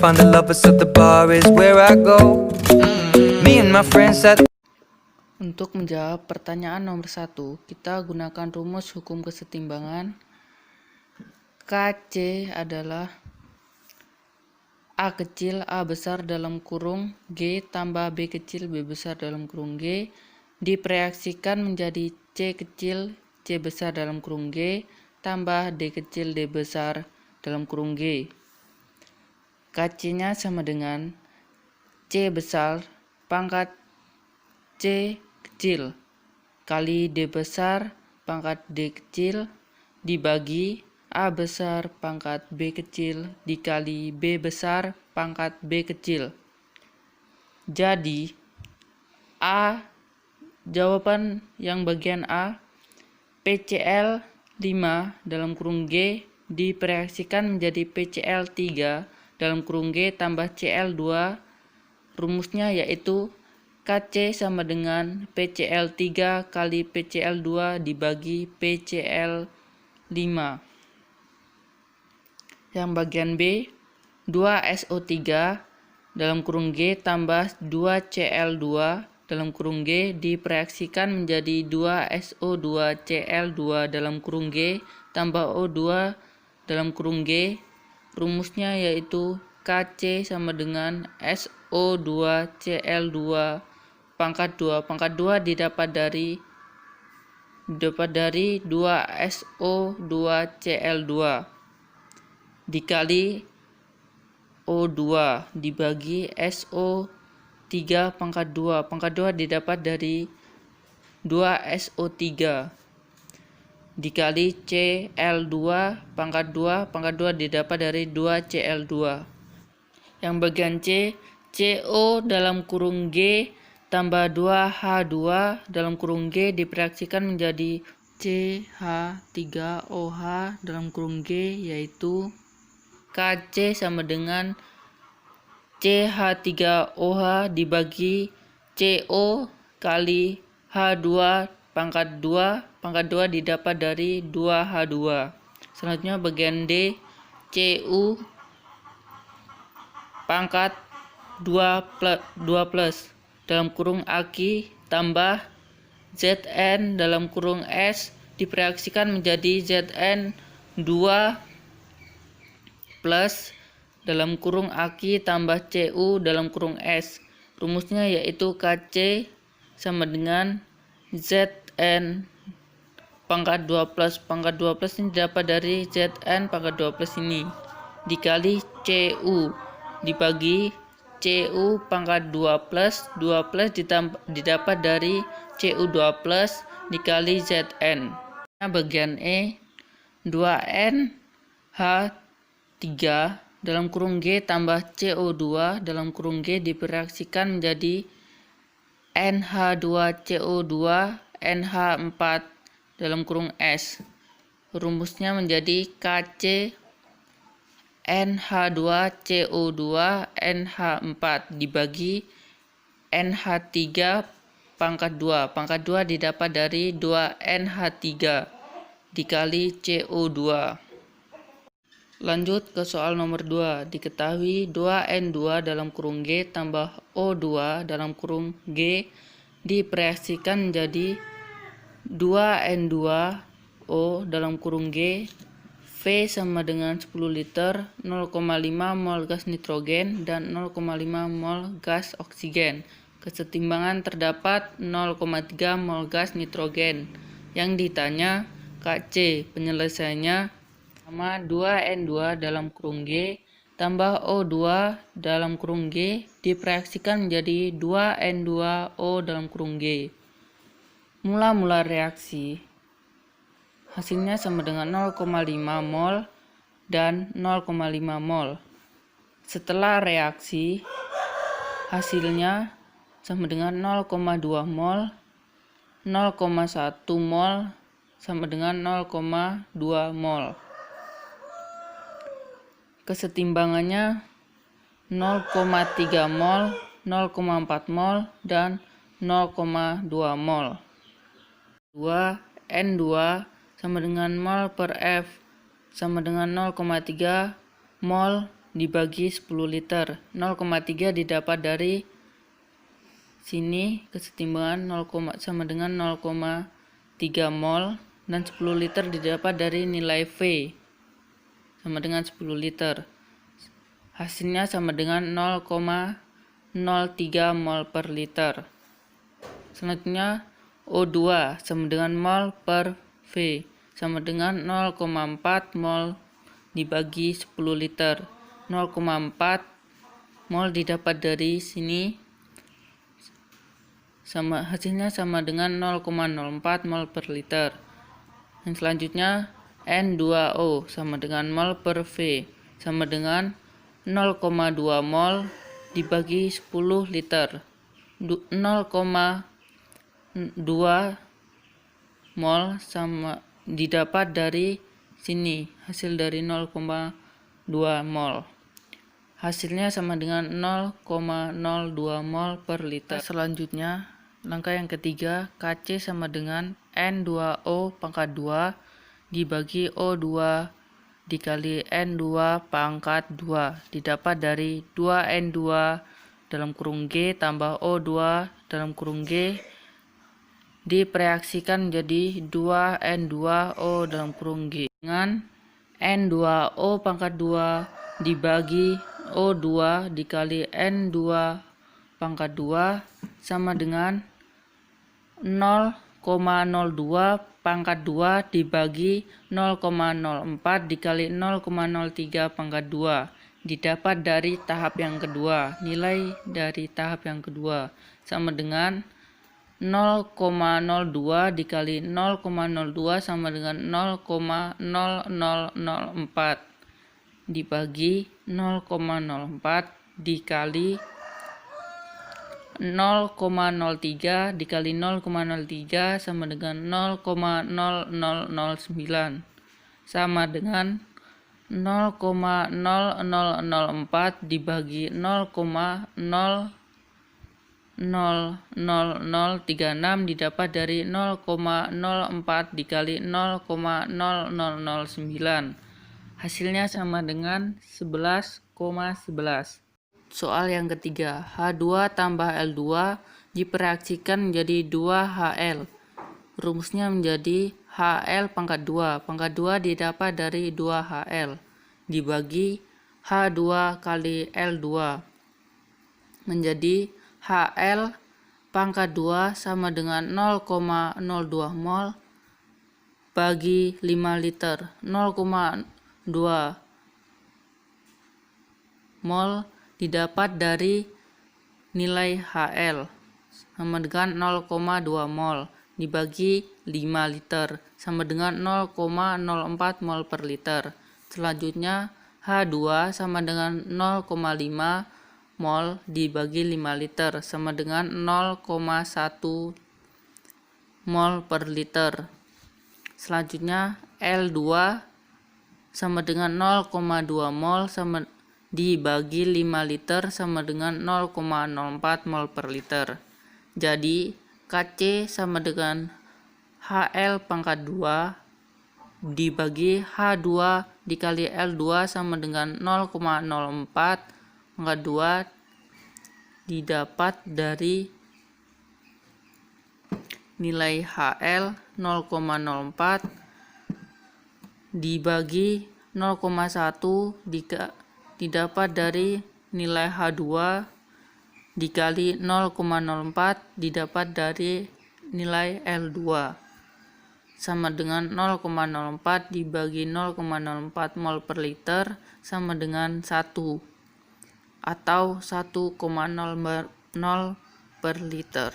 find the lovers, so the bar is where I go. Me and my friends at. Untuk menjawab pertanyaan nomor 1, kita gunakan rumus hukum kesetimbangan. KC adalah A kecil A besar dalam kurung G tambah B kecil B besar dalam kurung G direaksikan menjadi C kecil C besar dalam kurung G tambah D kecil D besar dalam kurung G. KC-nya sama dengan C besar pangkat C kecil kali D besar pangkat D kecil dibagi A besar pangkat B kecil dikali B besar pangkat B kecil. Jadi jawaban yang bagian A, PCl 5 dalam kurung G direaksikan menjadi PCl 3 dalam kurung G tambah Cl 2. Rumusnya yaitu KC sama dengan PCl 3 kali PCl 2 dibagi PCl 5. Yang bagian B, 2SO3 dalam kurung G tambah 2Cl2 dalam kurung G direaksikan menjadi 2SO2Cl2 dalam kurung G tambah O2 dalam kurung G. Rumusnya yaitu KC sama dengan SO2Cl2 pangkat 2. Pangkat 2 didapat dari 2SO2Cl2 dikali O2 dibagi SO3 pangkat 2. Pangkat 2 didapat dari 2SO3 dikali Cl2 pangkat 2. Pangkat 2 didapat dari 2Cl2. Yang bagian C, CO dalam kurung G tambah 2H2 dalam kurung G direaksikan menjadi CH3OH dalam kurung G, yaitu KC sama dengan CH3OH dibagi CO kali H2 pangkat 2. Pangkat 2 didapat dari 2H2. Selanjutnya bagian D, Cu pangkat 2 plus dalam kurung Aki tambah Zn dalam kurung S direaksikan menjadi Zn 2 plus dalam kurung Aki tambah Cu dalam kurung S. Rumusnya yaitu KC sama dengan Zn pangkat 2 plus. Pangkat 2 plus ini dapat dari Zn pangkat 2 plus ini dikali Cu dibagi Cu pangkat 2 plus. 2 plus didapat dari Cu2 plus dikali Zn. Nah, bagian E, 2NH3 dalam kurung G tambah CO2 dalam kurung G direaksikan menjadi NH2CO2 NH4 dalam kurung S. Rumusnya menjadi KC NH2CO2 NH4 dibagi NH3 pangkat 2. Pangkat 2 didapat dari 2NH3 dikali CO2. Lanjut ke soal nomor 2. Diketahui 2N2 dalam kurung G tambah O2 dalam kurung G direaksikan menjadi 2N2O dalam kurung G. V sama dengan 10 liter, 0,5 mol gas nitrogen, dan 0,5 mol gas oksigen. Kesetimbangan terdapat 0,3 mol gas nitrogen. Yang ditanya KC, penyelesaiannya sama 2N2 dalam kurung G tambah O2 dalam kurung G direaksikan menjadi 2N2O dalam kurung G. Mula-mula reaksi hasilnya sama dengan 0,5 mol dan 0,5 mol. Setelah reaksi hasilnya sama dengan 0,2 mol, 0,1 mol sama dengan 0,2 mol. Kesetimbangannya 0,3 mol, 0,4 mol, dan 0,2 mol. 2N2 sama dengan mol per F sama dengan 0,3 mol dibagi 10 liter. 0,3 didapat dari sini, kesetimbangan sama dengan 0,3 mol, dan 10 liter didapat dari nilai V sama dengan 10 liter. Hasilnya sama dengan 0,03 mol per liter. Selanjutnya O2 sama dengan mol per V sama dengan 0,4 mol dibagi 10 liter. 0,4 mol didapat dari sini, hasilnya sama dengan 0,04 mol per liter. Yang selanjutnya N2O sama dengan mol per V sama dengan 0,2 mol dibagi 10 liter. 0,2 mol sama didapat dari sini, hasil dari 0,2 mol. Hasilnya sama dengan 0,02 mol per liter. Selanjutnya, langkah yang ketiga, Kc sama dengan N2O pangkat 2 dibagi O2 dikali N2 pangkat 2 didapat dari 2N2 dalam kurung G tambah O2 dalam kurung G direaksikan menjadi 2N2O dalam kurung G dengan N2O pangkat 2 dibagi O2 dikali N2 pangkat 2 sama dengan 0,02 pangkat 2 dibagi 0,04 dikali 0,03 pangkat 2 didapat dari tahap yang kedua. Nilai dari tahap yang kedua sama dengan 0,02 dikali 0,02 sama dengan 0,0004 dibagi 0,04 dikali 0,03 dikali 0,03 sama dengan 0,0009 sama dengan 0,0004 dibagi 0,00036 didapat dari 0,04 dikali 0,0009. Hasilnya sama dengan 11,11. Soal yang ketiga, H2 tambah L2 direaksikan menjadi 2HL. Rumusnya menjadi HL pangkat 2. Pangkat 2 didapat dari 2HL dibagi H2 kali L2 menjadi HL pangkat 2 sama dengan 0,02 mol bagi 5 liter. 0,2 mol didapat dari nilai HL sama dengan 0,2 mol dibagi 5 liter sama dengan 0,04 mol per liter. Selanjutnya H2 sama dengan 0,5 mol dibagi 5 liter sama dengan 0,1 mol per liter. Selanjutnya L2 sama dengan 0,2 mol sama dibagi 5 liter sama dengan 0,04 mol per liter. Jadi Kc sama dengan HL pangkat 2 dibagi H2 dikali L2 sama dengan 0,04 pangkat 2 didapat dari nilai HL 0,04 dibagi 0,1 didapat dari nilai H2 dikali 0,04 didapat dari nilai L2 sama dengan 0,04 dibagi 0,04 mol per liter sama dengan 1 atau 1,00 per liter.